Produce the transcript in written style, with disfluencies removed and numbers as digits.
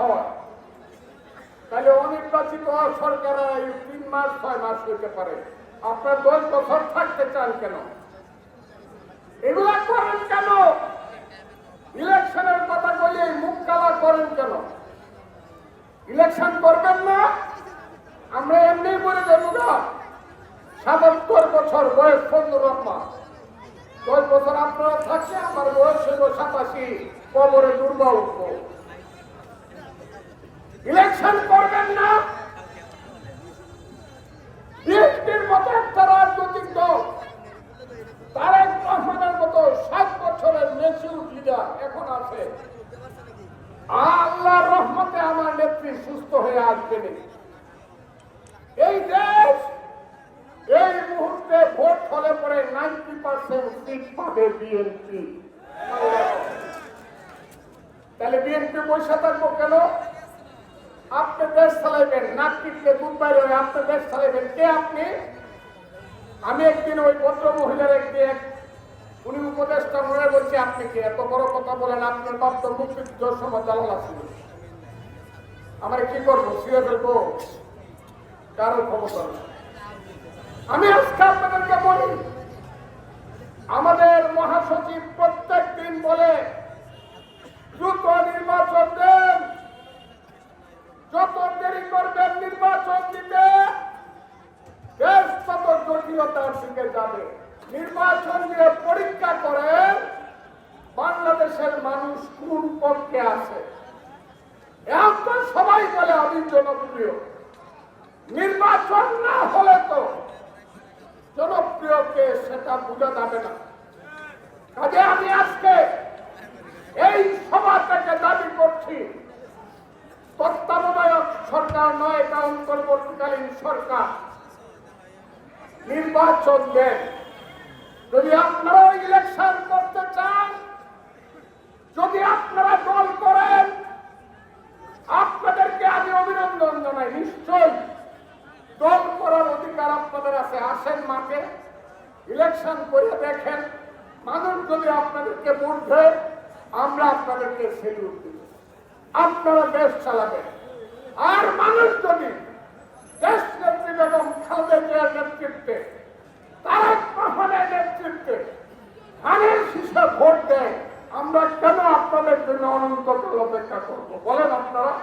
হয়, তাহলে অনির্বাচিত সরকারের 3 মাস 6 মাস হইতে পারে। আপনার 10 বছর থাকতে চান কেন? এগুলা করেন কেন? ইলেকশনের কথা বলে মুখ কালা করেন কেন? ইলেকশন করবেন না? আমরা এমনি বলে দেব না। ৭৭ বছর বয়স, 15 মাস, 10 বছর আপনারা থাকলে আমার বয়স হইব 87, কবরে দুর্বা উঠব। ইলেকশন করবেন না? বিএনপির মতো একটা রাজনৈতিক দল, তারেক রহমানের মতো 7 বছরের ম্যাচিউর লিডার এখন আছে। আল্লাহর রহমতে আমার নেত্রী সুস্থ হয়ে আসবেন। এই দেশ এই মুহূর্তে ভোট হলে পরে 90% সিট পাবে বিএনপি। তাহলে বিএনপি বসে থাকবো কেন? আপনি দেশ চালাইবেন, নাক টিপলে দুধ বাইরে হয়ে আপনি দেশ চালাইবেন। কে আপনি? আমি একদিন ওই ভদ্র মহিলার একদিন উনি উপদেষ্টা মনে বলছি, আপনি কি এত বড় কথা বলেন? আপনার বাপ তো মুক্তিযুদ্ধের সময় জানালা ছিল। আমার কি করবো? শুয়ে ফেলবো? কারো ক্ষমতা নেই। আমি আজকে আপনাদেরকে বলি, আমাদের মহাসচিব প্রত্যেক দিন বলে দ্রুত নির্বাচন দেন, যত দেরি করবেন নির্বাচন দিতে দেশ তত জটিলতার দিকে যাবে। নির্বাচন দিয়ে পরীক্ষা করেন বাংলাদেশের মানুষ কোন পক্ষে আছে। এখন তো সবাই বলে আমি জনপ্রিয়, নির্বাচন না হলে তো জনপ্রিয়কে সেটা বোঝা যাবে না। কাজে আমি আজকে এই সভা থেকে দাবি করছি, তত্ত্বাবধায়ক সরকার নয়, এটা অন্তর্বর্তীকালীন সরকার, নির্বাচন দেন। যদি আপনারা ইলেকশন করতে চান, যদি আপনারা দল করেন, আপনাদেরকে আমি অভিনন্দন জানাই। নিশ্চয়ই দল করার অধিকার আপনাদের আছে। আসেন মাঠে, ইলেকশন করে দেখেন। মানুষ যদি আপনাদেরকে ভোট দেয়, আমরা আপনাদেরকে সেলুট দিব, আপনারা দেশ চালাবেন। আর মানুষ যদি দেশ নেত্রী বেগম খালেদা জিয়ার নেতৃত্বে, তারেক রহমানের নেতৃত্বে ধানের শীষে ভোট দেয়, আমরা কেন আপনাদের জন্য অনন্তকাল অপেক্ষা করবো? বলেন আপনারা।